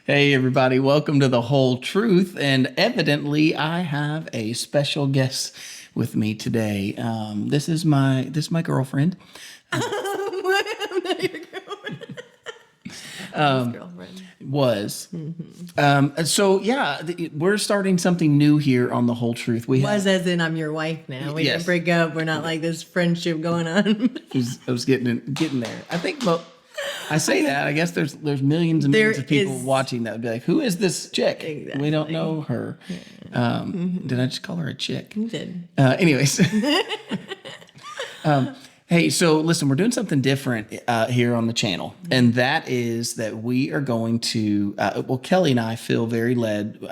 Hey, everybody, welcome to The Whole Truth. And evidently, I have a special guest with me today. This is my girlfriend. Girlfriend. Was. So, yeah, we're starting something new here on The Whole Truth. Was as in I'm your wife now. We Yes. didn't break up. We're not like this friendship going on. I was getting there. I think, I say that. I guess there's millions and millions of people watching that would be like, who is this chick? Exactly. We don't know her. Did I just call her a chick? You did. Anyways. Hey, so listen, we're doing something different here on the channel, and that is that we are going to, Kelly and I feel very led.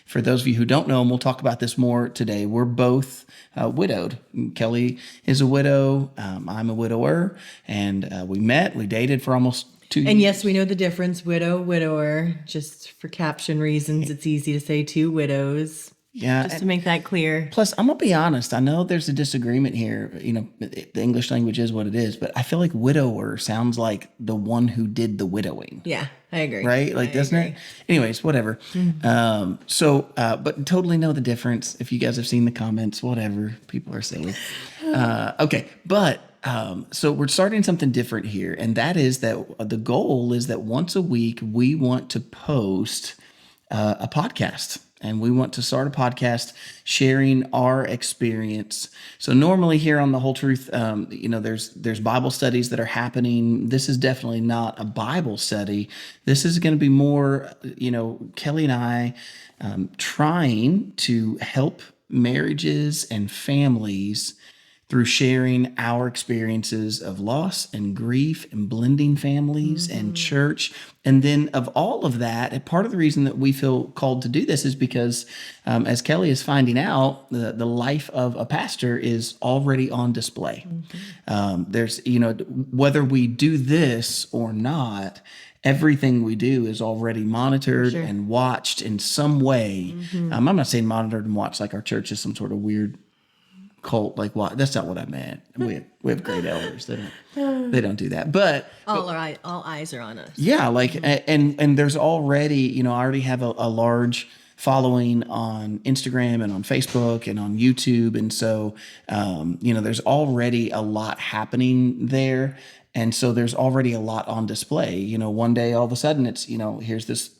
For those of you who don't know, and we'll talk about this more today, we're both widowed. Kelly is a widow. I'm a widower, and we dated for almost 2 years. And yes, we know the difference. Widow, widower. Just for caption reasons, it's easy to say two widows. Yeah. Just to make that clear. Plus, I'm going to be honest. I know there's a disagreement here. You know, the English language is what it is, but I feel like widower sounds like the one who did the widowing. Yeah, I agree. Right? Like, doesn't it? Anyways, whatever. But totally know the difference. If you guys have seen the comments, whatever people are saying. Okay. But so we're starting something different here. And that is that the goal is that once a week, we want to post a podcast. And we want to start a podcast sharing our experience. So normally here on The Whole Truth, there's Bible studies that are happening. This is definitely not a Bible study. This is going to be more, Kelly and I trying to help marriages and families through sharing our experiences of loss and grief and blending families and church. And then of all of that, and part of the reason that we feel called to do this is because as Kelly is finding out, the life of a pastor is already on display. There's, whether we do this or not, everything we do is already monitored and watched in some way. I'm not saying monitored and watched like our church is some sort of weird cult, like what? That's not what I meant. We have great elders. They don't do that. But all eyes are on us. Yeah, and there's already, I already have a large following on Instagram and on Facebook and on YouTube, and so there's already a lot happening there. And so there's already a lot on display. One day all of a sudden it's, here's this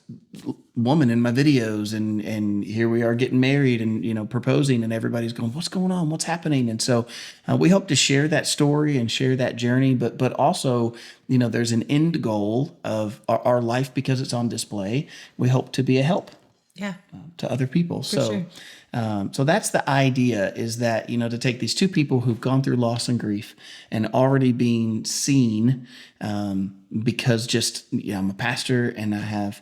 woman in my videos and here we are getting married and, proposing, and everybody's going, what's going on? What's happening? And so we hope to share that story and share that journey, but also, there's an end goal of our life because it's on display. We hope to be a help to other people. So that's the idea, is that, to take these two people who've gone through loss and grief and already being seen, because I'm a pastor and I have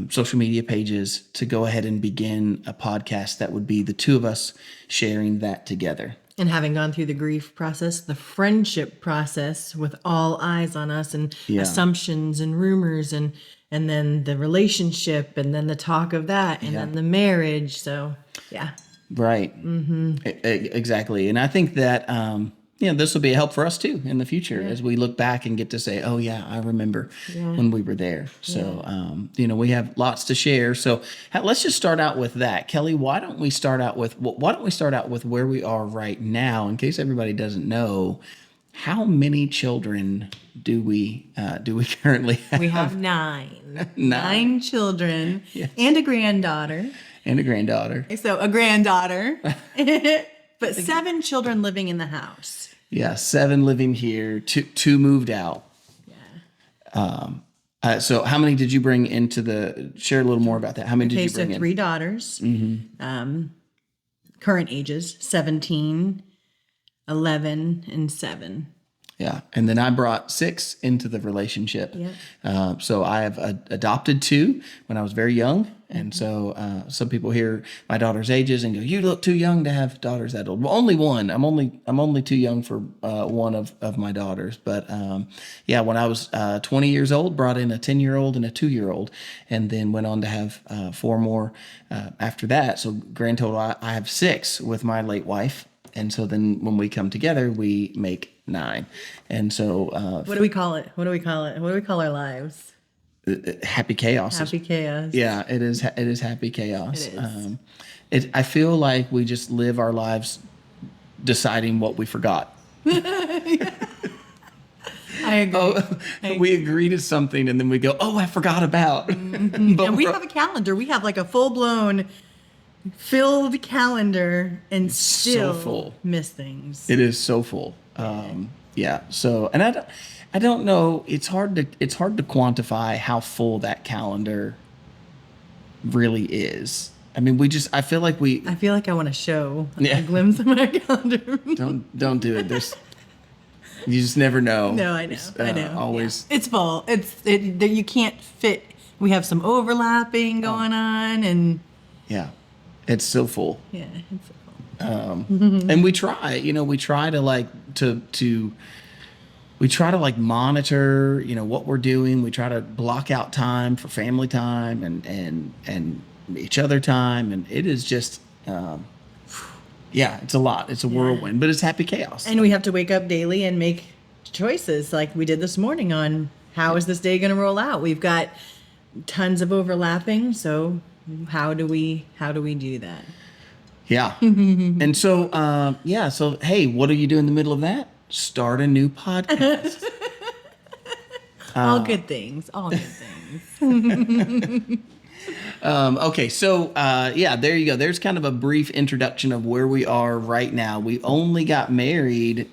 social media pages, to go ahead and begin a podcast that would be the two of us sharing that together. And having gone through the grief process, the friendship process with all eyes on us and assumptions and rumors and then the relationship and then the talk of that and then the marriage. So, yeah. Right. Exactly. And I think that, this will be a help for us too in the future as we look back and get to say, oh yeah, I remember when we were there. So, we have lots to share. So let's just start out with that. Kelly, why don't we start out with where we are right now, in case everybody doesn't know? How many children do we currently have? We have nine children and a granddaughter. So a granddaughter, but 7 children living in the house. Yeah, 7 living here. Two moved out. Yeah. So how many did you bring into share a little more about that? How many did you bring in? 3 daughters. Current ages 17, 11, and 7. Yeah. And then I brought 6 into the relationship. Yeah. So I have adopted 2 when I was very young. And so some people hear my daughter's ages and go, you look too young to have daughters that old. Well, only one. I'm only too young for one of my daughters. But when I was 20 years old, brought in a 10-year-old and a 2-year-old, and then went on to have 4 more after that. So grand total, I have 6 with my late wife. And so then when we come together, we make 9. And so what do we call it? What do we call our lives? happy chaos. Happy chaos. Yeah, it is. It is happy chaos. It is. I feel like we just live our lives deciding what we forgot. I agree. Oh, we agree to something and then we go, "Oh, I forgot about." But And we have a calendar. We have like a full blown filled calendar and so still full. miss things. It is so full. Yeah. So, and I don't know. It's hard to quantify how full that calendar really is. I mean, I feel like I feel like I want to show Yeah. a glimpse of my calendar. don't do it. You just never know. No, I know. It's, I know. Always. Yeah. It's full. You can't fit. We have some overlapping going on, and Yeah. It's so full. yeah, it's full. And we try, we try to monitor, what we're doing. We try to block out time for family time and each other time. And it is just, it's a lot. It's a whirlwind, but it's happy chaos. And we have to wake up daily and make choices like we did this morning on how is this day going to roll out. We've got tons of overlapping. So how do we do that? Yeah. And so, so, hey, what do you do in the middle of that? Start a new podcast. All good things. All good things. Okay, so there you go. There's kind of a brief introduction of where we are right now. We only got married.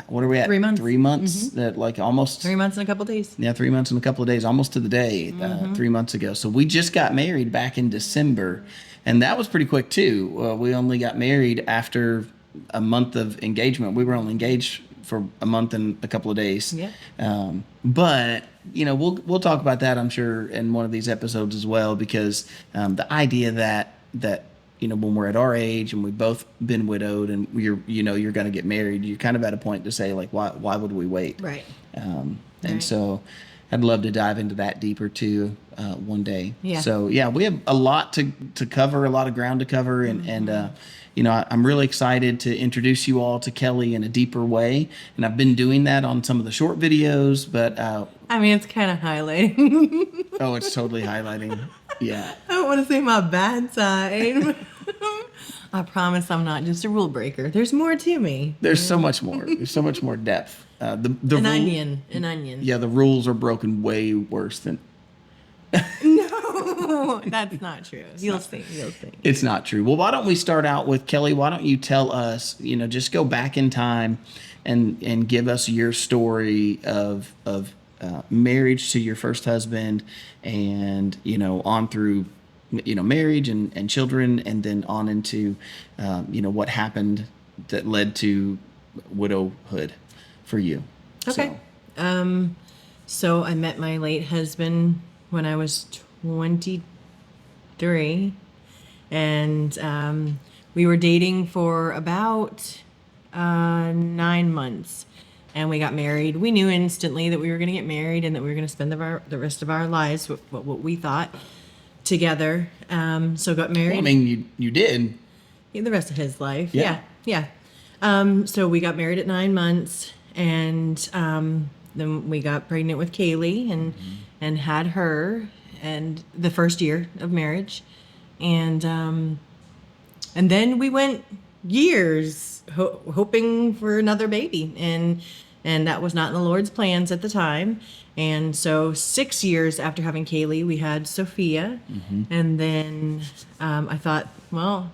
What are we at? 3 months. 3 months. That like almost 3 months and a couple days. Yeah, 3 months and a couple of days, almost to the day. 3 months ago. So we just got married back in December, and that was pretty quick too. We only got married after a month of engagement. We were only engaged for a month and a couple of days. Yeah. But we'll talk about that, I'm sure, in one of these episodes as well, because the idea that when we're at our age and we've both been widowed and you're going to get married, you're kind of at a point to say like, why would we wait? Right. And Right. so I'd love to dive into that deeper too one day. Yeah. So yeah, we have a lot to cover, a lot of ground to cover, and I'm really excited to introduce you all to Kelly in a deeper way, and I've been doing that on some of the short videos, but I mean, it's kind of highlighting. oh, it's totally highlighting. Yeah. I don't want to say my bad side. I promise I'm not just a rule breaker. There's more to me. There's so much more. There's so much more depth. The An onion. Yeah, the rules are broken way worse than. No, that's not true. You'll see. It's not true. Well, why don't we start out with Kelly? Why don't you tell us? Just go back in time, and give us your story of marriage to your first husband, and on through marriage and children, and then on into what happened that led to widowhood for you. Okay. So I met my late husband when I was 23, and we were dating for about 9 months, and we got married. We knew instantly that we were going to get married and that we were going to spend the rest of our lives what we thought together. So got married. Well, I mean, you did. The rest of his life. Yeah. Yeah. So we got married at 9 months, and then we got pregnant with Kaylee and had her, and the first year of marriage, and then we went years hoping for another baby, and that was not in the Lord's plans at the time. And so 6 years after having Kaylee, we had Sophia, and then I thought, well,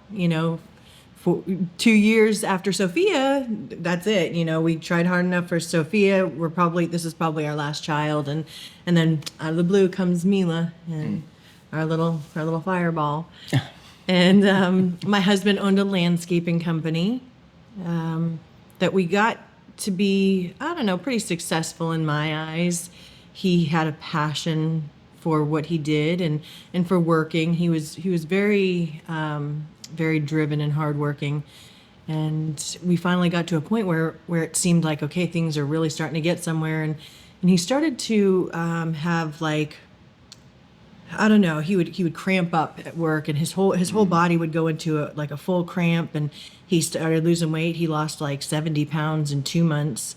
for 2 years after Sophia, that's it. We tried hard enough for Sophia. This is probably our last child, and then out of the blue comes Mila, and our little fireball. And my husband owned a landscaping company that we got to be, I don't know, pretty successful in my eyes. He had a passion for what he did and for working. He was very very driven and hardworking, and we finally got to a point where it seemed like, okay, things are really starting to get somewhere, and he started to have like, I don't know, he would cramp up at work, and his whole body would go into a full cramp, and he started losing weight. He lost like 70 pounds in 2 months,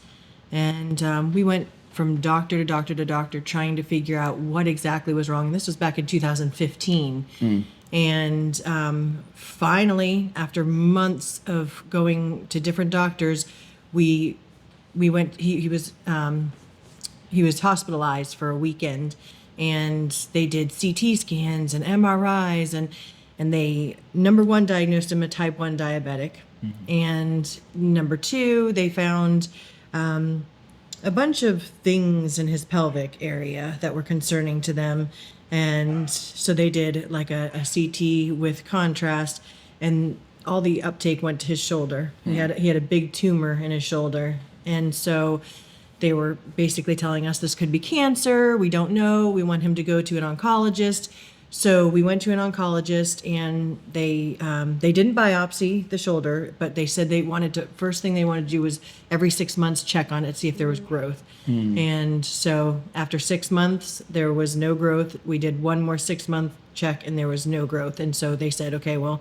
and we went from doctor to doctor to doctor trying to figure out what exactly was wrong. This was back in 2015. And finally, after months of going to different doctors, we went. He was hospitalized for a weekend, and they did CT scans and MRIs, and they, number one, diagnosed him a type 1 diabetic, and number two, they found a bunch of things in his pelvic area that were concerning to them. And so they did like a CT with contrast, and all the uptake went to his shoulder. He had a big tumor in his shoulder. And so they were basically telling us this could be cancer. We don't know. We want him to go to an oncologist. So we went to an oncologist, and they didn't biopsy the shoulder, but they said first thing they wanted to do was every 6 months check on it, see if there was growth. And so after 6 months, there was no growth. We did one more 6-month check, and there was no growth. And so they said, okay, well,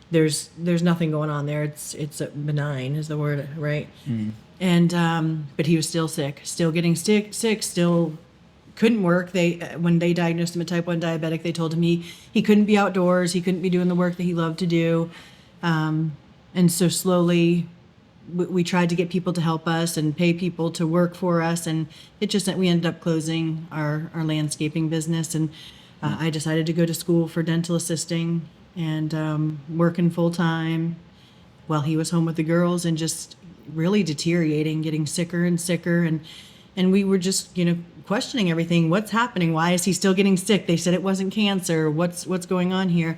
there's nothing going on there. It's benign is the word, right? And but he was still sick, still getting sick, still couldn't work. When they diagnosed him a type 1 diabetic, they told him he couldn't be outdoors, he couldn't be doing the work that he loved to do. And so slowly we tried to get people to help us and pay people to work for us, and it just we ended up closing our landscaping business. And I decided to go to school for dental assisting and working full time while he was home with the girls, and just really deteriorating, getting sicker and sicker. And we were just, questioning everything. What's happening? Why is he still getting sick? They said it wasn't cancer. What's going on here?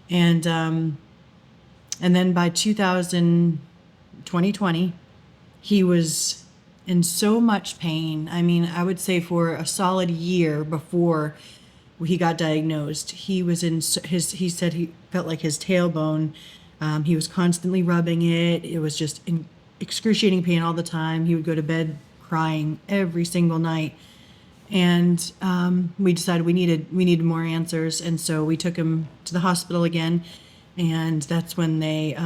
And then by 2020, he was in so much pain. I mean, I would say for a solid year before he got diagnosed, he was he said he felt like his tailbone. He was constantly rubbing it. It was just in excruciating pain all the time. He would go to bed crying every single night. And we decided we needed more answers, and so we took him to the hospital again, and that's when they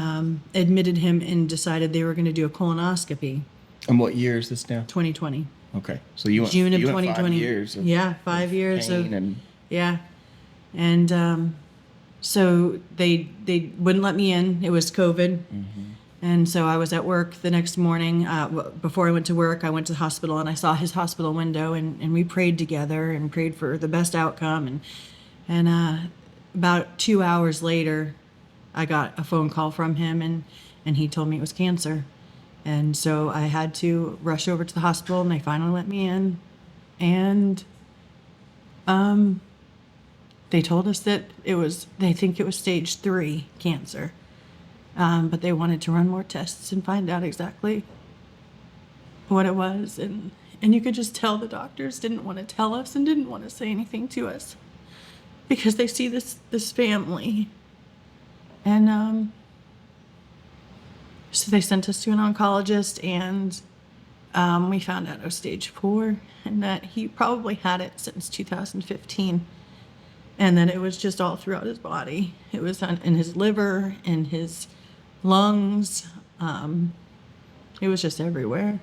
admitted him and decided they were going to do a colonoscopy. And what year is this now? 2020. Okay, so you went June of you went 2020. 5 years. Of, yeah, 5 years pain of yeah, and so they wouldn't let me in. It was COVID. And so I was at work the next morning. Before I went to work, I went to the hospital, and I saw his hospital window, and we prayed together and prayed for the best outcome. And about 2 hours later, I got a phone call from him, and he told me it was cancer. And so I had to rush over to the hospital, and they finally let me in. And they told us that they think it was stage 3 cancer. But they wanted to run more tests and find out exactly what it was. And you could just tell the doctors didn't want to tell us and didn't want to say anything to us because they see this family. And so they sent us to an oncologist, and we found out it was stage 4 and that he probably had it since 2015. And then it was just all throughout his body. It was in his liver, in his lungs. It was just everywhere.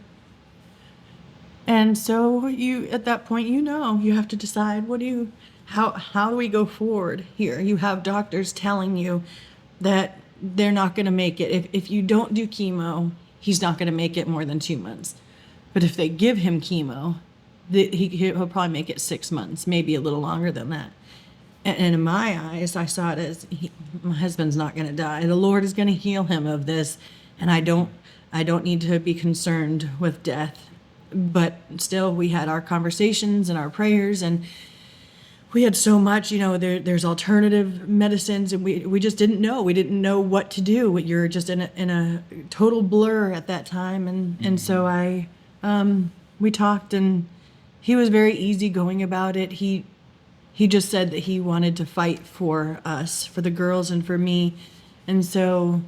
And so at that point, you have to decide how do we go forward here? You have doctors telling you that they're not going to make it. If you don't do chemo, he's not going to make it more than 2 months. But if they give him chemo, he'll probably make it 6 months, maybe a little longer than that. And in my eyes, I saw it as my husband's not going to die. The Lord is going to heal him of this, and I don't need to be concerned with death. But still, we had our conversations and our prayers, and we had so much. There's alternative medicines, and we just didn't know. We didn't know what to do. You're just in a total blur at that time, and so we talked, and he was very easygoing about it. He just said that he wanted to fight for us, for the girls and for me. And so,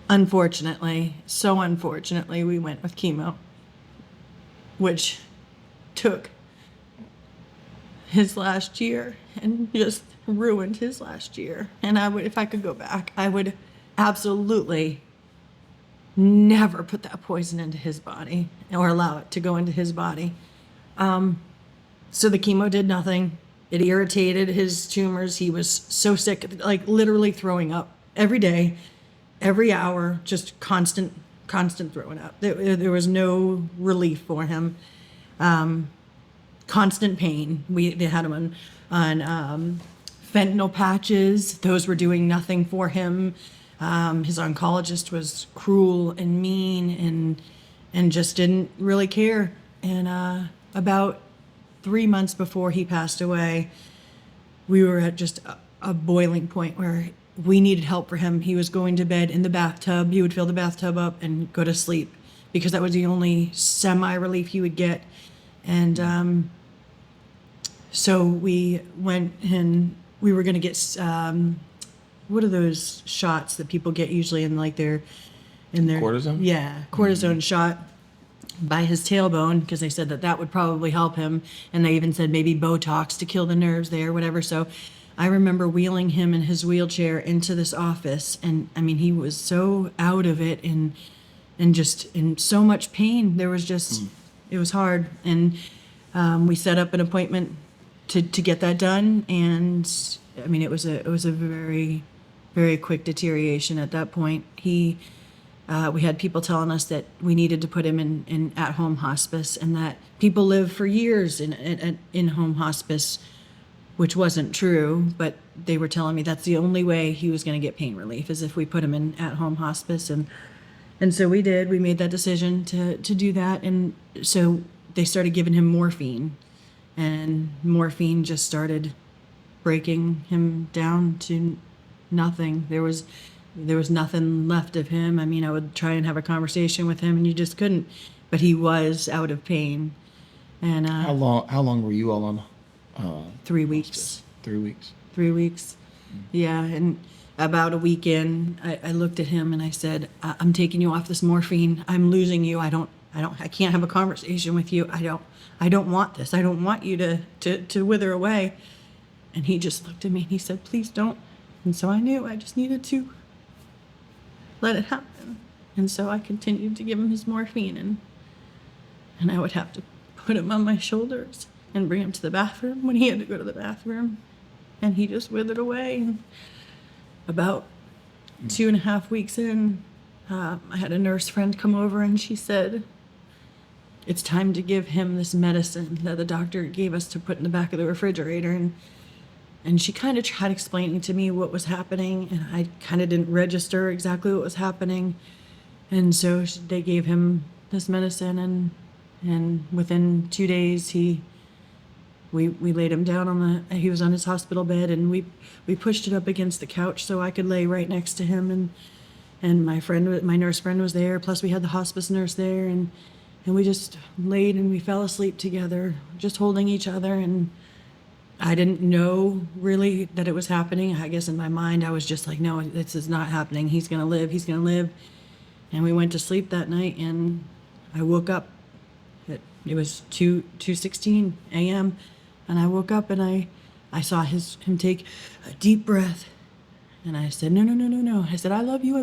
unfortunately, we went with chemo, which took his last year and just ruined his last year. And if I could go back, I would absolutely never put that poison into his body or allow it to go into his body. So the chemo did nothing. It irritated his tumors. He was so sick, like literally throwing up every day, every hour, just constant throwing up. There was no relief for him. Constant pain. They had him on fentanyl patches. Those were doing nothing for him. His oncologist was cruel and mean and just didn't really care. And about 3 months before he passed away, we were at just a boiling point where we needed help for him. He was going to bed in the bathtub. He would fill the bathtub up and go to sleep because that was the only semi-relief he would get. And so we went and we were going to get, what are those shots that people get usually in their Cortisone? Yeah, cortisone shot by his tailbone because they said that would probably help him. And they even said maybe Botox to kill the nerves there, whatever. So I remember wheeling him in his wheelchair into this office. And I mean, he was so out of it and just in so much pain. There was just, it was hard. And we set up an appointment to get that done. And I mean, it was a very, very quick deterioration at that point. We had people telling us that we needed to put him in at-home hospice and that people live for years in home hospice, which wasn't true, but they were telling me that's the only way he was going to get pain relief is if we put him in at-home hospice. And so we did. We made that decision to do that. And so they started giving him morphine, and morphine just started breaking him down to nothing. There was nothing left of him. I mean, I would try and have a conversation with him, and you just couldn't. But he was out of pain. And How long were you all on? 3 weeks. 3 weeks. 3 weeks. Yeah, and about a week in, I looked at him and I said, "I'm taking you off this morphine. I'm losing you. I can't have a conversation with you. I don't want this. I don't want you to wither away." And he just looked at me and he said, "Please don't." And so I knew I just needed to let it happen. And so I continued to give him his morphine, and I would have to put him on my shoulders and bring him to the bathroom when he had to go to the bathroom. And he just withered away. And about 2.5 weeks in, I had a nurse friend come over and she said, "It's time to give him this medicine that the doctor gave us to put in the back of the refrigerator." And she kind of tried explaining to me what was happening, and I kind of didn't register exactly what was happening. And so they gave him this medicine, and within 2 days, we laid him down he was on his hospital bed, and we pushed it up against the couch so I could lay right next to him, and my nurse friend was there, plus we had the hospice nurse there, and we just laid and we fell asleep together, just holding each other. And I didn't know really that it was happening. I guess in my mind I was just like, no, this is not happening. He's gonna live. And we went to sleep that night, and I woke up. It was 2:16 a.m. and I woke up and I saw him take a deep breath, and I said, no. I said, I love you.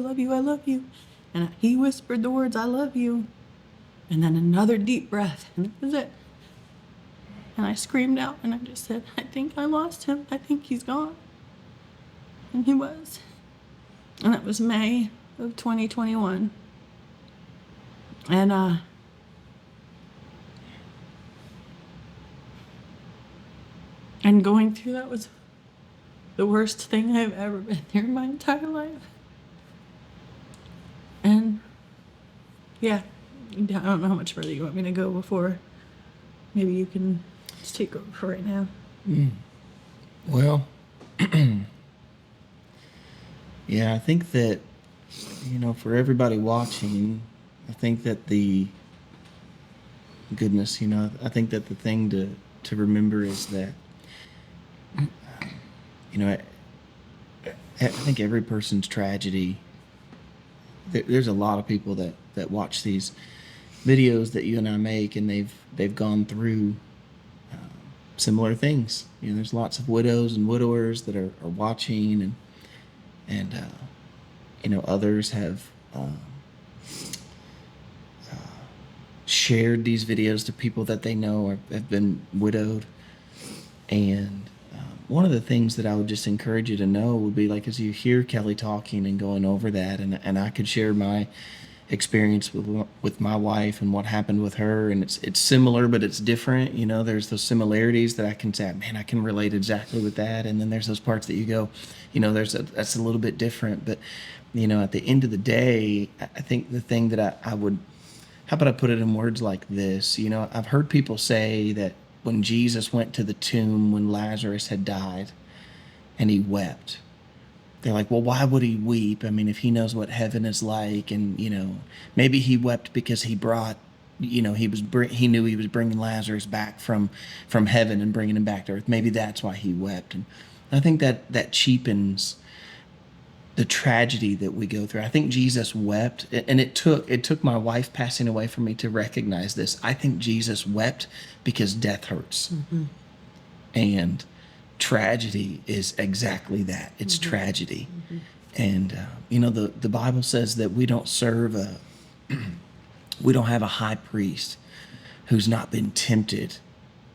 And he whispered the words, "I love you." And then another deep breath, and that was it. And I screamed out and I just said, "I think I lost him. I think he's gone." And he was. And that was May of 2021. And going through that was the worst thing I've ever been through in my entire life. And yeah, I don't know how much further you want me to go before maybe you can just take over for right now. Well, yeah, I think that, for everybody watching, I think that I think that the thing to remember is that, I think every person's tragedy, there's a lot of people that watch these videos that you and I make, and they've gone through similar things. There's lots of widows and widowers that are watching, and others have shared these videos to people that they know or have been widowed. And one of the things that I would just encourage you to know would be like, as you hear Kelly talking and going over that, and I could share my experience with my wife and what happened with her, and it's similar but it's different. You know, there's those similarities that I can say, man, I can relate exactly with that, and then there's those parts that you go, you know, that's a little bit different. But you know, at the end of the day, I think the thing that I would, how about I put it in words like this? You know, I've heard people say that when Jesus went to the tomb when Lazarus had died and he wept, they're like, well, why would he weep? I mean, if he knows what heaven is like, and, you know, maybe he wept because he brought, you know, he knew he was bringing Lazarus back from heaven and bringing him back to earth. Maybe that's why he wept. And I think that cheapens the tragedy that we go through. I think Jesus wept, and it took my wife passing away for me to recognize this. I think Jesus wept because death hurts. And tragedy is exactly that. It's tragedy. And you know, the Bible says that we don't have a high priest who's not been tempted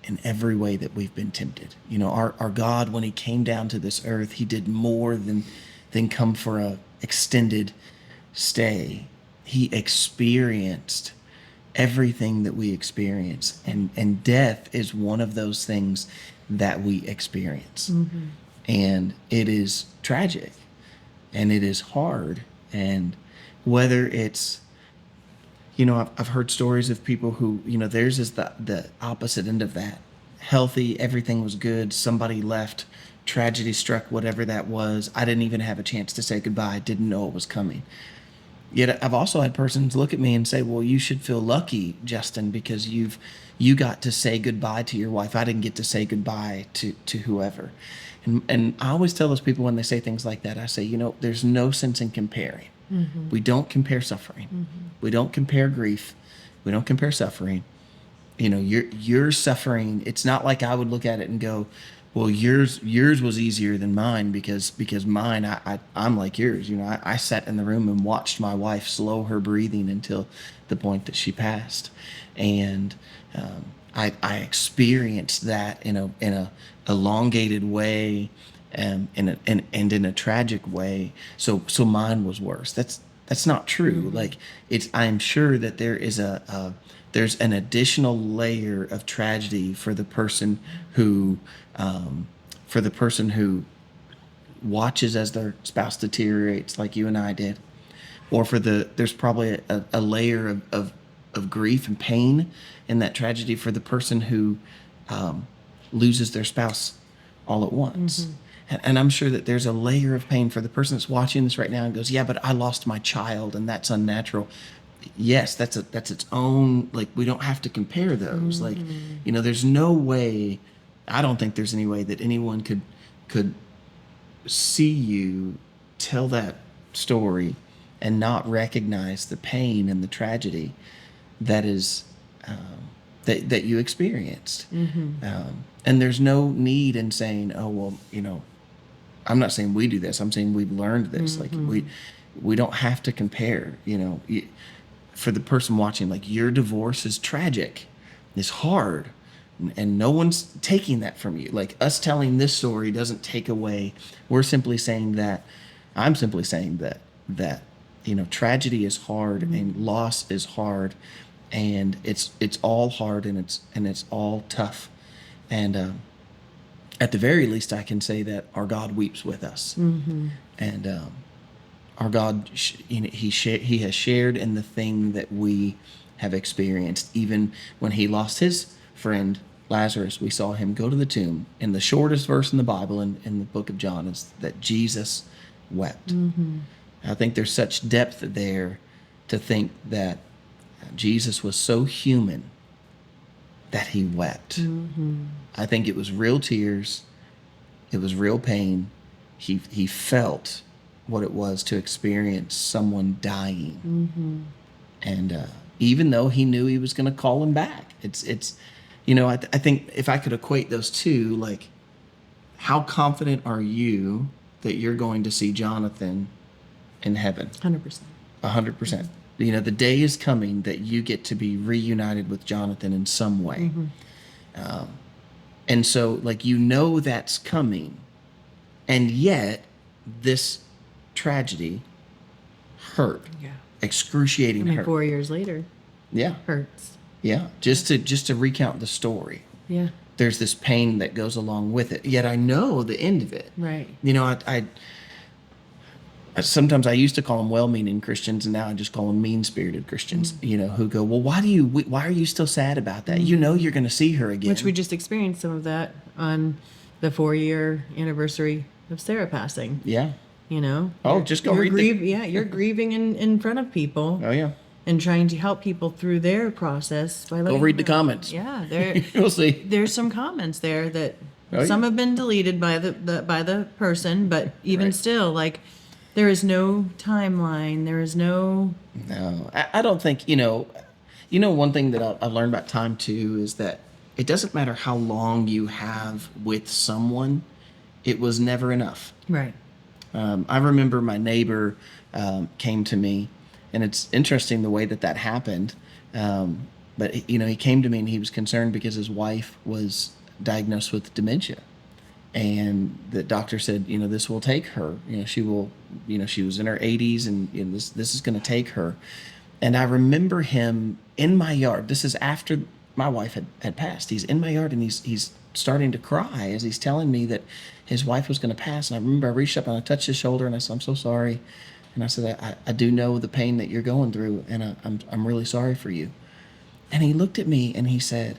in every way that we've been tempted. You know, our God, when he came down to this earth, he did more than come for a extended stay. He experienced everything that we experience, and death is one of those things that we experience. And it is tragic, and it is hard. And whether it's, you know, I've heard stories of people who, you know, theirs is the opposite end of that. Healthy, everything was good, somebody left, tragedy struck, whatever that was. I didn't even have a chance to say goodbye. I didn't know it was coming. Yet I've also had persons look at me and say, well, you should feel lucky, Justin, because you got to say goodbye to your wife. I didn't get to say goodbye to whoever. And I always tell those people when they say things like that, I say, you know, there's no sense in comparing. We don't compare suffering. We don't compare grief. We don't compare suffering. You know, your suffering, it's not like I would look at it and go, well, yours was easier than mine because mine, I'm like yours. You know, I sat in the room and watched my wife slow her breathing until the point that she passed. And I experienced that in a elongated way, and in a tragic way. So mine was worse. That's not true. Like, I'm sure that there is there's an additional layer of tragedy for the person who watches as their spouse deteriorates, like you and I did, or there's probably a layer of grief and pain in that tragedy for the person who loses their spouse all at once. And I'm sure that there's a layer of pain for the person that's watching this right now and goes, yeah, but I lost my child and that's unnatural. Yes, that's its own, like, we don't have to compare those. Like, you know, there's no way, I don't think there's any way that anyone could see you tell that story and not recognize the pain and the tragedy that is that you experienced. And there's no need in saying, oh, well, you know, I'm not saying we do this. I'm saying we've learned this. Like, we don't have to compare, you know. For the person watching, like, your divorce is tragic. It's hard. And no one's taking that from you. Like, us telling this story doesn't take away. We're simply saying that, I'm simply saying that, you know, tragedy is hard and loss is hard, and it's all hard, and it's all tough. And at the very least, I can say that our God weeps with us. And our God, you know, he has shared in the thing that we have experienced. Even when he lost his friend Lazarus, we saw him go to the tomb. And the shortest verse in the Bible, in the book of John, is that Jesus wept. I think there's such depth there to think that Jesus was so human that he wept. I think it was real tears. It was real pain. He felt what it was to experience someone dying. And even though he knew he was going to call him back, it's you know, I think if I could equate those two, like, how confident are you that you're going to see Jonathan in heaven? 100%. 100%. You know, the day is coming that you get to be reunited with Jonathan in some way. And so, like, you know that's coming. And yet, this tragedy hurt. Yeah. Excruciating hurt. 4 years later, Yeah. hurts. Yeah. Just to recount the story. Yeah. There's this pain that goes along with it. Yet I know the end of it. Right. You know, I sometimes I used to call them well-meaning Christians, and now I just call them mean-spirited Christians. You know, who go, well, why are you still sad about that? You know, you're going to see her again. Which we just experienced some of that on the 4-year anniversary of Sarah passing. Yeah. You know. Oh, just go read you're grieving in front of people. Oh yeah. And trying to help people through their process by letting Go read the them know. comments. Yeah, there. You'll see. There's some comments there that Oh, some yeah. have been deleted by the person, but even Right. still, like, there is no timeline. There is no. No, I don't think, one thing that I've learned about time too is that it doesn't matter how long you have with someone, it was never enough. Right. I remember my neighbor came to me, and it's interesting the way that happened. But he came to me and he was concerned because his wife was diagnosed with dementia, and the doctor said, this will take her. She will. She was in her 80s, and this is going to take her. And I remember him in my yard. This is after my wife had passed. He's in my yard, and he's starting to cry as he's telling me that his wife was going to pass. And I remember I reached up and I touched his shoulder and I said, I'm so sorry. And I said, I do know the pain that you're going through, and I'm really sorry for you. And he looked at me and he said,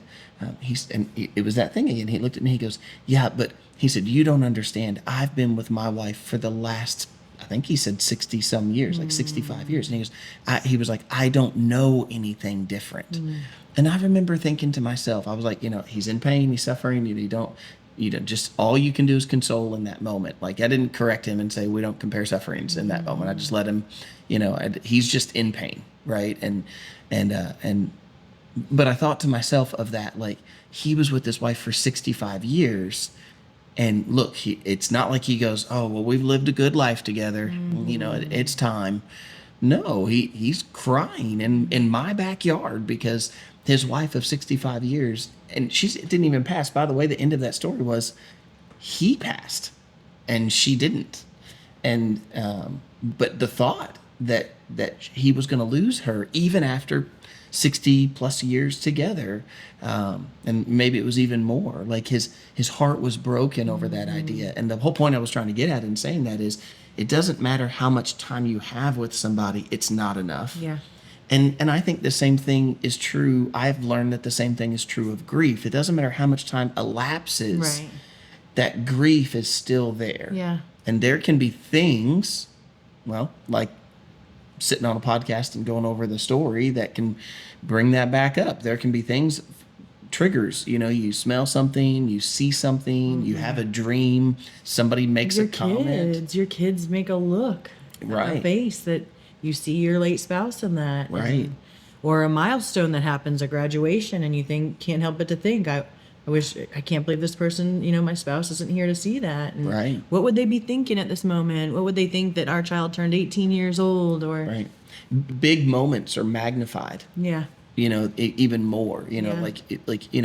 it was that thing again. He looked at me, he goes, yeah, but he said, you don't understand. I've been with my wife for the last, I think he said 60 some years, like 65 years. And he was like, I don't know anything different. And I remember thinking to myself, I was like, he's in pain, he's suffering, just all you can do is console in that moment. Like, I didn't correct him and say, we don't compare sufferings in that moment. I just let him, he's just in pain. Right. But I thought to myself of that, like, he was with his wife for 65 years. And look, it's not like he goes, oh, well, we've lived a good life together. It's time. No, he's crying in my backyard because his wife of 65 years, and she didn't even pass. By the way, the end of that story was he passed and she didn't. And, but the thought that he was going to lose her even after 60 plus years together, and maybe it was even more, like his heart was broken over that idea. And the whole point I was trying to get at in saying that is, it doesn't matter how much time you have with somebody, it's not enough. Yeah. And I think the same thing is true. I've learned that the same thing is true of grief. It doesn't matter how much time elapses, Right. that grief is still there. Yeah. And there can be things, well, like sitting on a podcast and going over the story, that can bring that back up. There can be things, triggers, you smell something, you see something, you have a dream, somebody makes a comment. Your kids make a look, Right. a face that you see your late spouse in that. Right. Or a milestone that happens, a graduation, and you can't help but to think, I can't believe this person, my spouse isn't here to see that. And Right. what would they be thinking at this moment? What would they think that our child turned 18 years old? Or Right. Big moments are magnified. Yeah. Even more, Yeah.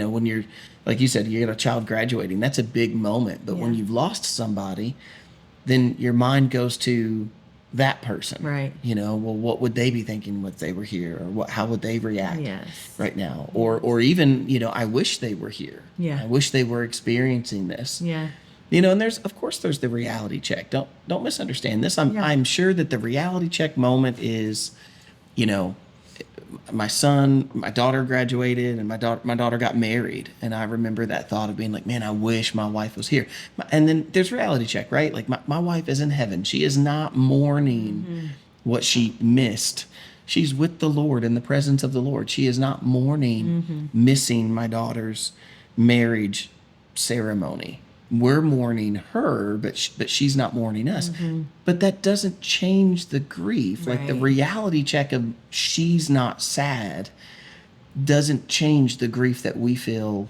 when you're, like you said, you got a child graduating, that's a big moment. But when Yeah. you've lost somebody, then your mind goes to that person. Right. Well, what would they be thinking if they were here, or how would they react Yes. right now? Or even, I wish they were here. Yeah. I wish they were experiencing this. Yeah. And there's the reality check. Don't misunderstand this. I'm sure that the reality check moment is, my daughter graduated and my daughter got married, and I remember that thought of being like, man, I wish my wife was here. And then there's reality check, right? Like my wife is in heaven. She is not mourning what she missed. She's with the Lord, in the presence of the Lord. She is not mourning missing my daughter's marriage ceremony. We're mourning her, but she's not mourning us. But that doesn't change the grief. Like the Right. reality check of she's not sad doesn't change the grief that we feel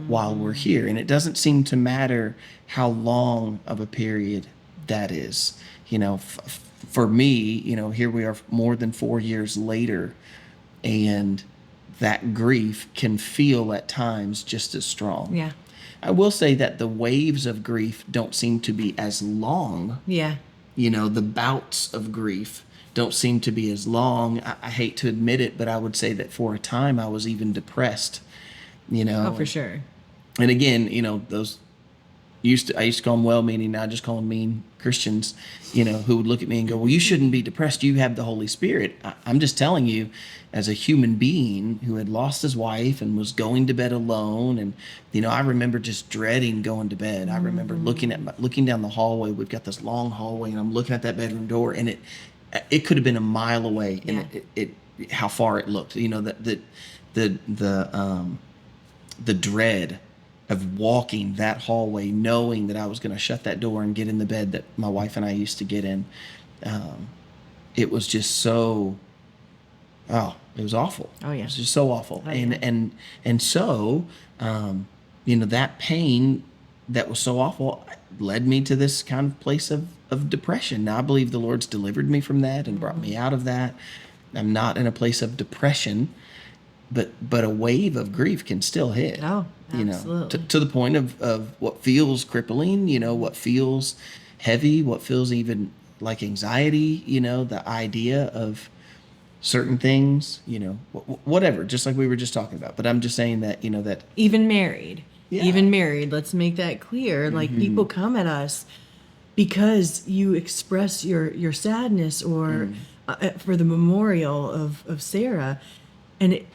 while we're here. And it doesn't seem to matter how long of a period that is. for me, here we are more than 4 years later, and that grief can feel at times just as strong. Yeah. I will say that the waves of grief don't seem to be as long. Yeah. The bouts of grief don't seem to be as long. I hate to admit it, but I would say that for a time I was even depressed, Oh, for sure. And again, those I used to call them well-meaning. Now I just call them mean Christians, who would look at me and go, well, you shouldn't be depressed. You have the Holy Spirit. I'm just telling you, as a human being who had lost his wife and was going to bed alone. And, I remember just dreading going to bed. I remember looking down the hallway. We've got this long hallway, and I'm looking at that bedroom door, and it could have been a mile away. And it how far it looked, the dread of walking that hallway, knowing that I was going to shut that door and get in the bed that my wife and I used to get in. It was just so, it was awful. Oh, yeah. It was just so awful. Oh, and so, that pain that was so awful led me to this kind of place of depression. Now I believe the Lord's delivered me from that and brought me out of that. I'm not in a place of depression, but a wave of grief can still hit. Oh, absolutely. To the point of what feels crippling, what feels heavy, what feels even like anxiety, the idea of certain things, whatever, just like we were just talking about. But I'm just saying that, that even married, Yeah. let's make that clear. Like, people come at us because you express your sadness or for the memorial of Sarah, and it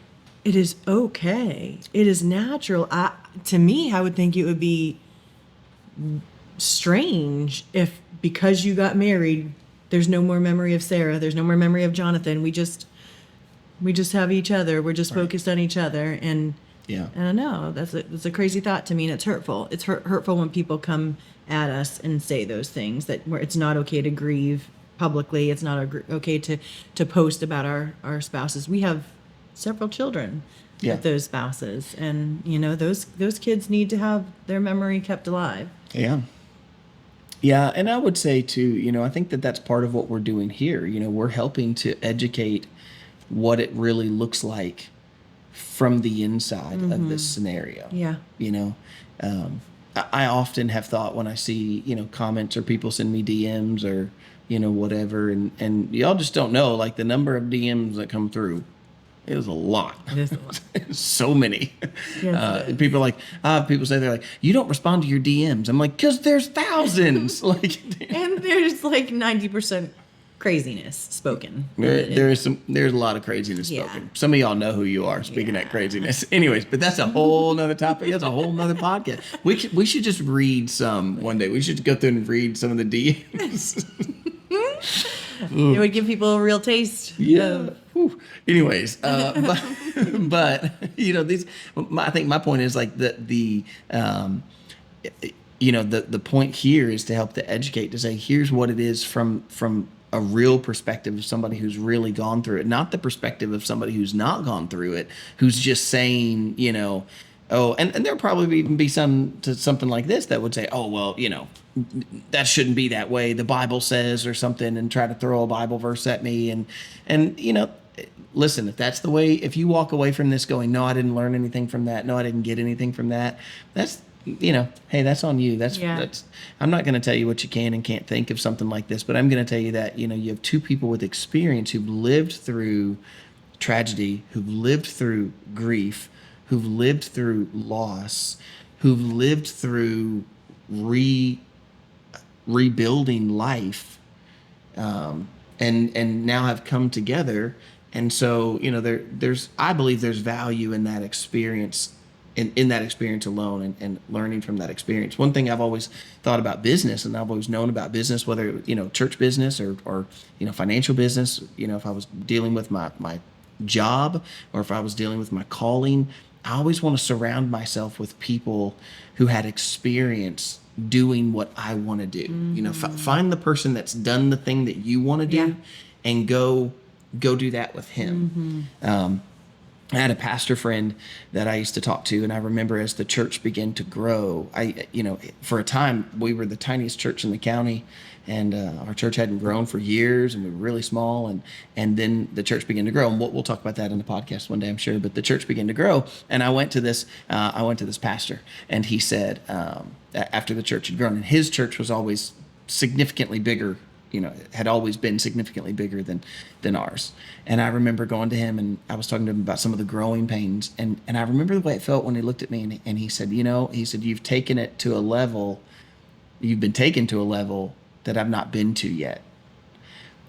is okay. It is natural. To me, I would think it would be strange if, because you got married, there's no more memory of Sarah, there's no more memory of Jonathan. We just have each other. We're just focused on each other. And Yeah. I don't know. That's a crazy thought to me, and it's hurtful. It's hurtful when people come at us and say those things, that where it's not okay to grieve publicly. It's not okay to post about our spouses. We have several children with those spouses, and those kids need to have their memory kept alive. Yeah. Yeah, and I would say too, I think that that's part of what we're doing here. We're helping to educate what it really looks like from the inside of this scenario. Yeah. I often have thought when I see, comments or people send me DMs or, whatever, and y'all just don't know, like, the number of DMs that come through. It was a lot. It is a lot. So many. Yes, it is. People are like, people say, they're like, you don't respond to your DMs. I'm like, because there's thousands. And there's like 90% craziness spoken. There's a lot of craziness Yeah. spoken. Some of y'all know who you are speaking that craziness. Anyways, but that's a whole nother topic. That's a whole nother podcast. We should just read some one day. We should go through and read some of the DMs. It would give people a real taste. Yeah. Whew. Anyways, but these. I think my point is like the point here is to help to educate, to say here's what it is from a real perspective of somebody who's really gone through it, not the perspective of somebody who's not gone through it, who's just saying, oh, and there'll probably even be something like this that would say, oh, well, that shouldn't be that way. The Bible says, or something, and try to throw a Bible verse at me. And listen, if that's the way, if you walk away from this going, no, I didn't learn anything from that. No, I didn't get anything from that. That's, hey, that's on you. That's, I'm not going to tell you what you can and can't think of something like this, but I'm going to tell you that, you have two people with experience who've lived through tragedy, who've lived through grief, who've lived through loss, who've lived through rebuilding life, and now have come together. And so, I believe there's value in that experience, in that experience alone, and learning from that experience. One thing I've always thought about business, and I've always known about business, whether, church business or financial business, if I was dealing with my job or if I was dealing with my calling, I always want to surround myself with people who had experience doing what I want to do. Find the person that's done the thing that you want to do, and go do that with him. I had a pastor friend that I used to talk to, and I remember as the church began to grow, for a time we were the tiniest church in the county, and our church hadn't grown for years, and we were really small, and then the church began to grow, and we'll talk about that in the podcast one day, I'm sure. But the church began to grow, and I went to this pastor, and he said after the church had grown, and his church was always significantly bigger, had always been significantly bigger than ours. And I remember going to him, and I was talking to him about some of the growing pains. And I remember the way it felt when he looked at me, and he said, you've taken it to a level, you've been taken to a level that I've not been to yet.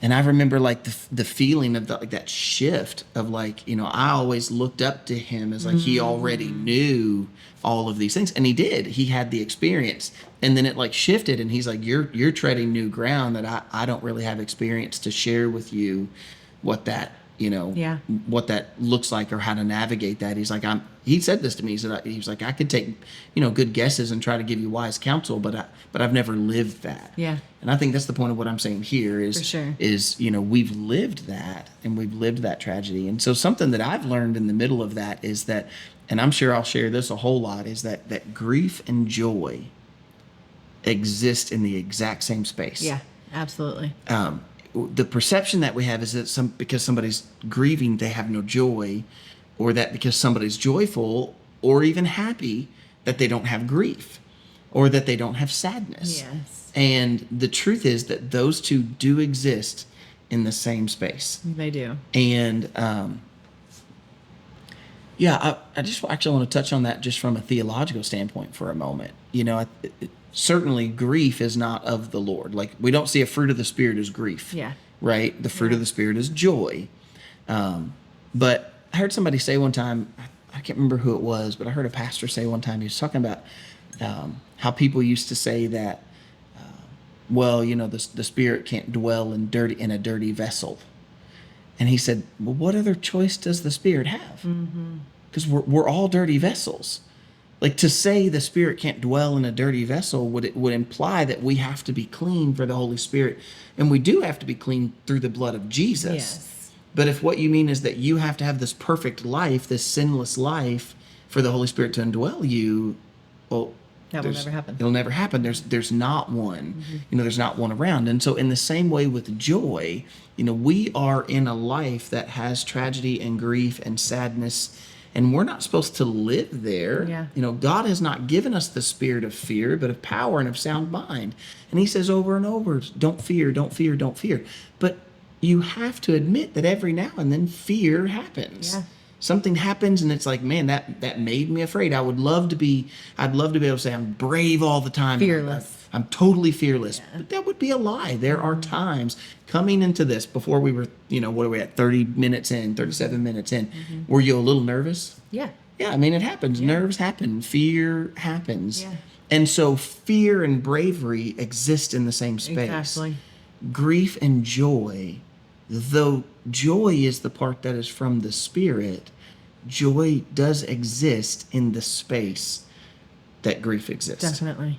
And I remember like the feeling of that shift of like, I always looked up to him as like he already knew all of these things, and he did. He had the experience, and then it like shifted, and he's like, you're treading new ground that I don't really have experience to share with you what that what that looks like or how to navigate that. He's like, he said this to me. He was like, I could take good guesses and try to give you wise counsel, but I've never lived that. Yeah. And I think that's the point of what I'm saying here is, For sure. We've lived that, and we've lived that tragedy. And so something that I've learned in the middle of that is that, and I'm sure I'll share this a whole lot, is that grief and joy exist in the exact same space. Yeah, absolutely. The perception that we have is that because somebody's grieving, they have no joy, or that because somebody's joyful or even happy, that they don't have grief, or that they don't have sadness. Yes. And the truth is that those two do exist in the same space. They do. And I just actually want to touch on that just from a theological standpoint for a moment. Certainly grief is not of the Lord. Like, we don't see a fruit of the Spirit as grief. Yeah. Right? The fruit of the Spirit is joy. But I heard somebody say one time, I can't remember who it was, but I heard a pastor say one time, he was talking about how people used to say that, the Spirit can't dwell in a dirty vessel. And he said, well, what other choice does the Spirit have? Because we're all dirty vessels. Like, to say the Spirit can't dwell in a dirty vessel would imply that we have to be clean for the Holy Spirit. And we do have to be clean through the blood of Jesus. Yes. But if what you mean is that you have to have this perfect life, this sinless life, for the Holy Spirit to indwell you, well, that will never happen. It'll never happen. There's not one. There's not one around. And so in the same way with joy, we are in a life that has tragedy and grief and sadness, and we're not supposed to live there. Yeah. God has not given us the spirit of fear, but of power and of sound mind. And he says over and over, don't fear, don't fear, don't fear. But you have to admit that every now and then fear happens. Yeah. Something happens and it's like, man, that made me afraid. I'd love to be able to say I'm brave all the time. Fearless. I'm totally fearless. Yeah. But that would be a lie. There are times coming into this, before we were, what are we at, 37 minutes in, were you a little nervous? Yeah. Yeah, I mean, it happens. Yeah. Nerves happen. Fear happens. Yeah. And so fear and bravery exist in the same space. Exactly. Grief and joy, though joy is the part that is from the Spirit, joy does exist in the space that grief exists. Definitely.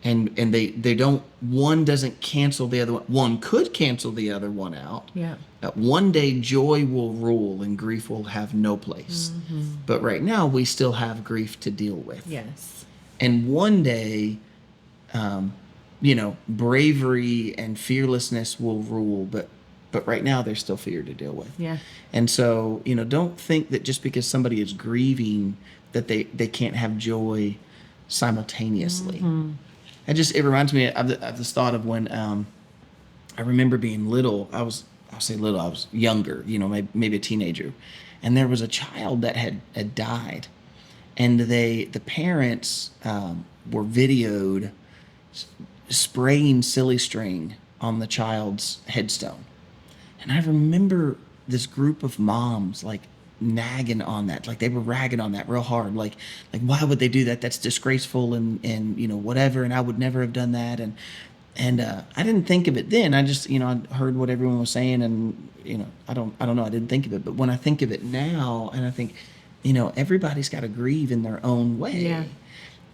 And they don't, one doesn't cancel the other one. One could cancel the other one out. Yeah. One day joy will rule and grief will have no place. But right now we still have grief to deal with. Yes. And one day, bravery and fearlessness will rule, but right now there's still fear to deal with. Yeah. And so, don't think that just because somebody is grieving that they can't have joy simultaneously. It reminds me of this thought of when I remember being little. I was younger, maybe a teenager, and there was a child that had died, and the parents were videoed spraying silly string on the child's headstone. And I remember this group of moms like nagging on that, like they were ragging on that real hard, like why would they do that? That's disgraceful and whatever, and I would never have done that. And I didn't think of it then. I just I heard what everyone was saying, and I don't know, I didn't think of it. But when I think of it now, and I think everybody's got to grieve in their own way. Yeah.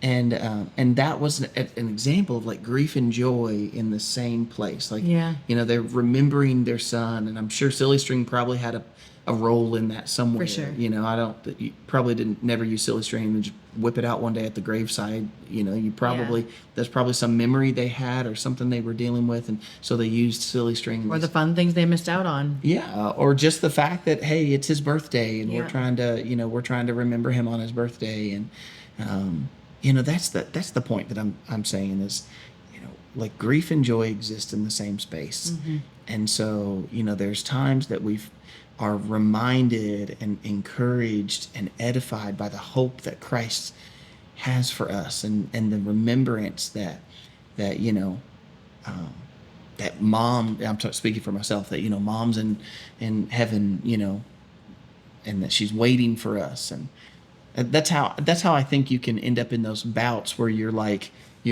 And that was an example of like grief and joy in the same place. Like, Yeah. they're remembering their son, and I'm sure Silly String probably had a role in that somewhere. For sure. I don't. You probably didn't never use Silly String and just whip it out one day at the graveside. You probably there's probably some memory they had or something they were dealing with, and so they used Silly String. Or the fun things they missed out on. Yeah, or just the fact that, hey, it's his birthday, and Yeah. we're trying to remember him on his birthday, and that's the point that I'm saying is, like grief and joy exist in the same space, and so there's times that we are reminded and encouraged and edified by the hope that Christ has for us, and the remembrance that that mom, speaking for myself, that mom's in heaven, and that she's waiting for us, and that's how I think you can end up in those bouts where you're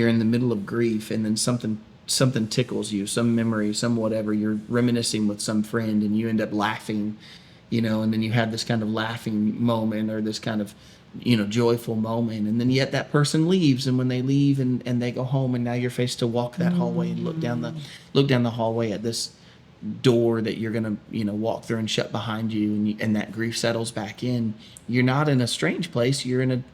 in the middle of grief, and then something tickles you, some memory, some whatever, you're reminiscing with some friend, and you end up laughing, and then you have this kind of laughing moment, or this kind of joyful moment, and then yet that person leaves, and when they leave and they go home, and now you're faced to walk that hallway and look down the hallway at this door that you're gonna walk through and shut behind you, and that grief settles back in. You're not in a strange place, you're in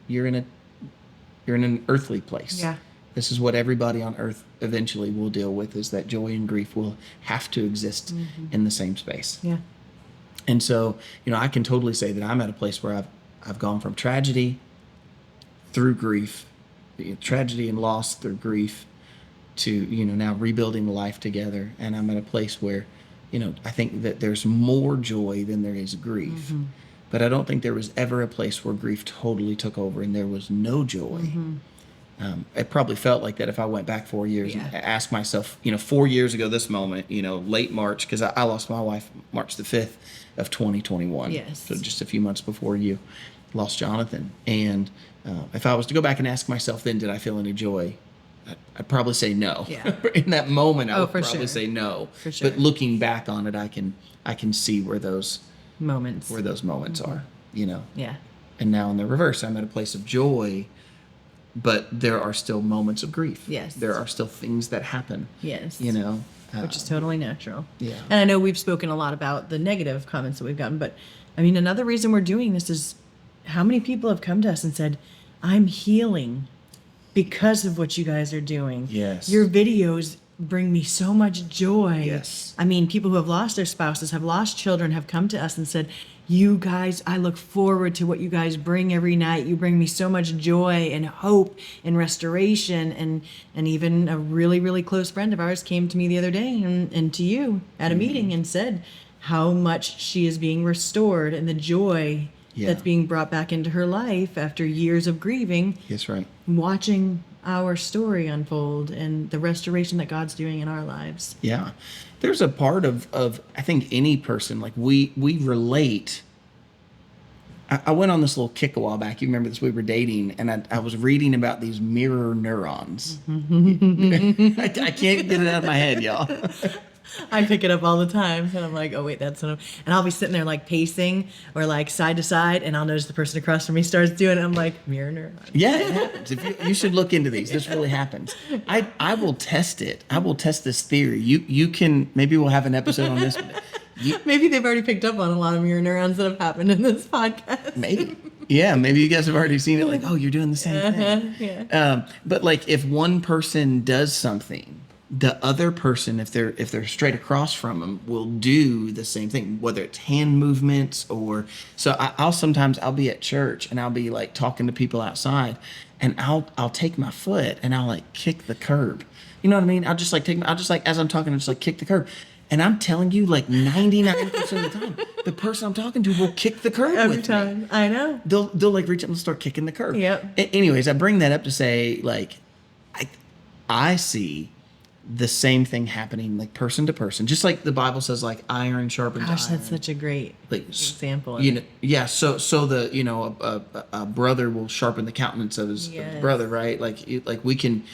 an earthly place. Yeah. This is what everybody on earth eventually will deal with, is that joy and grief will have to exist in the same space. Yeah. And so, I can totally say that I'm at a place where I've gone from tragedy through grief, tragedy and loss through grief, to, now rebuilding life together. And I'm at a place where, I think that there's more joy than there is grief. But I don't think there was ever a place where grief totally took over and there was no joy. It probably felt like that if I went back 4 years and asked myself, 4 years ago this moment, late March, because I lost my wife March the 5th of 2021. Yes. So just a few months before you lost Jonathan. And if I was to go back and ask myself then, did I feel any joy? I'd probably say no. Yeah. In that moment, I would for probably sure. say no. For sure. But looking back on it, I can see where those Moments. are, Yeah. And now in the reverse, I'm at a place of joy, but there are still moments of grief. Yes. There are still things that happen. Yes. Which Which is totally natural. Yeah. And I know we've spoken a lot about the negative comments that we've gotten, but I mean, another reason we're doing this is how many people have come to us and said, I'm healing because of what you guys are doing. Yes. Your videos bring me so much joy. Yes. I mean, people who have lost their spouses, have lost children, have come to us and said, you guys, I look forward to what you guys bring every night. You bring me so much joy and hope and restoration. And even a really, really close friend of ours came to me the other day and to you at a meeting and said how much she is being restored and the joy that's being brought back into her life after years of grieving. That's right. Watching our story unfold and the restoration that God's doing in our lives. Yeah. There's a part of I think any person, like we relate. I went on this little kick a while back. You remember this? We were dating, and I was reading about these mirror neurons. I can't get it out of my head, y'all. I pick it up all the time, and I'm like, oh wait, that's what and I'll be sitting there like pacing or like side to side, and I'll notice the person across from me starts doing it. I'm like, mirror neuron. Yeah, it happens. You should look into these. This really happens. I will test it. I will test this theory. You can, maybe we'll have an episode on this. Maybe they've already picked up on a lot of mirror neurons that have happened in this podcast. Maybe. Yeah, maybe you guys have already seen it. Like, oh, you're doing the same thing. Yeah. But like, if one person does something, the other person, if they're straight across from them, will do the same thing, whether it's hand movements or. So I'll be at church and I'll be like talking to people outside, and I'll take my foot and I'll like kick the curb. You know what I mean? I'll just like as I'm talking, I'll just like kick the curb. And I'm telling you, like 99% of the time, the person I'm talking to will kick the curb Every with time. me. I know. They'll like reach up and start kicking the curb. Yep. Anyways, I bring that up to say, like, I see the same thing happening, like person to person, just like the Bible says, like iron sharpens Gosh, iron. that's such a great Like, example. of You know, it. yeah. So the a brother will sharpen the countenance of his Yes. brother, right? Like we can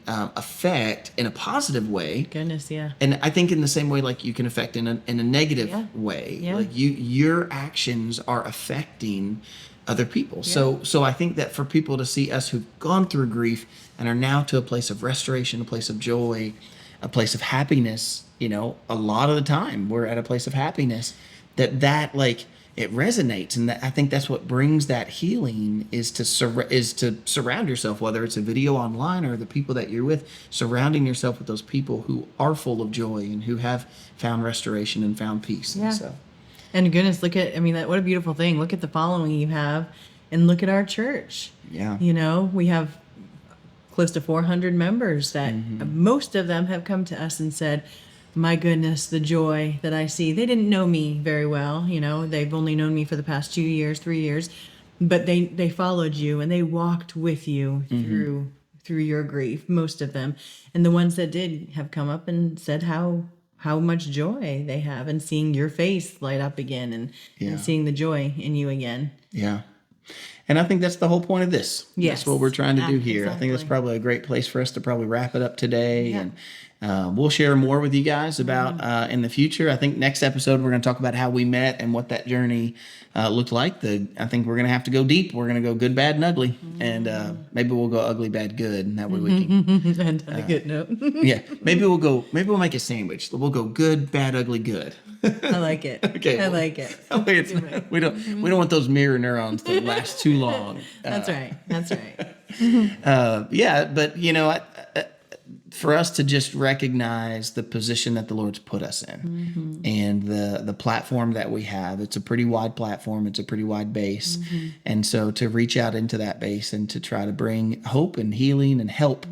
affect in a positive way. Goodness, yeah. And I think in the same way, like you can affect in a negative Yeah. way. Yeah. Like your actions are affecting other people. So I think that for people to see us who've gone through grief and are now to a place of restoration, a place of joy, a place of happiness, a lot of the time we're at a place of happiness, that like it resonates. And that I think that's what brings that healing is to surround yourself, whether it's a video online or the people that you're with, surrounding yourself with those people who are full of joy and who have found restoration and found peace. Yeah. And so And goodness, what a beautiful thing. Look at the following you have, and look at our church. yeah. We have close to 400 members that most of them have come to us and said, my goodness, the joy that I see. They didn't know me very well. They've only known me for the past 2 years, 3 years, but they followed you and they walked with you through your grief, most of them. And the ones that did have come up and said how much joy they have, and seeing your face light up again and seeing the joy in you again. Yeah. And I think that's the whole point of this. Yes. That's what we're trying to do here. Exactly. I think that's probably a great place for us to probably wrap it up today. Yeah. And we'll share more with you guys about in the future. I think next episode we're going to talk about how we met and what that journey looked like. I think we're going to have to go deep. We're going to go good, bad, and ugly. And maybe we'll go ugly, bad, good. And that way we can... And on a good note. Yeah. Maybe we'll make a sandwich. We'll go good, bad, ugly, good. I like it. Okay. I like it. That way we don't want those mirror neurons to last too long. That's right. That's right. Yeah, but for us to just recognize the position that the Lord's put us in, and the platform that we have, it's a pretty wide platform, it's a pretty wide base, and so to reach out into that base and to try to bring hope and healing and help.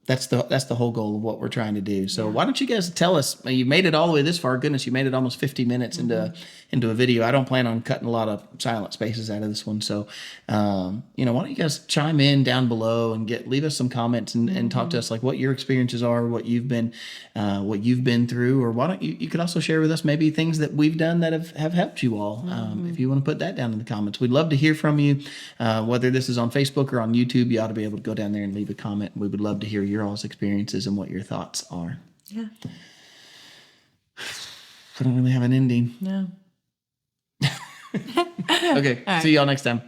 That's the whole goal of what we're trying to do. So why don't you guys tell us? You made it all the way this far. Goodness, you made it almost 50 minutes into a video. I don't plan on cutting a lot of silent spaces out of this one. So, why don't you guys chime in down below and leave us some comments and talk to us like what your experiences are, what you've been through, or why don't you could also share with us maybe things that we've done that have helped you all. If you want to put that down in the comments, we'd love to hear from you. Whether this is on Facebook or on YouTube, you ought to be able to go down there and leave a comment. We would love to hear your all's experiences and what your thoughts are. Yeah. I don't really have an ending. No. Okay. See y'all next time.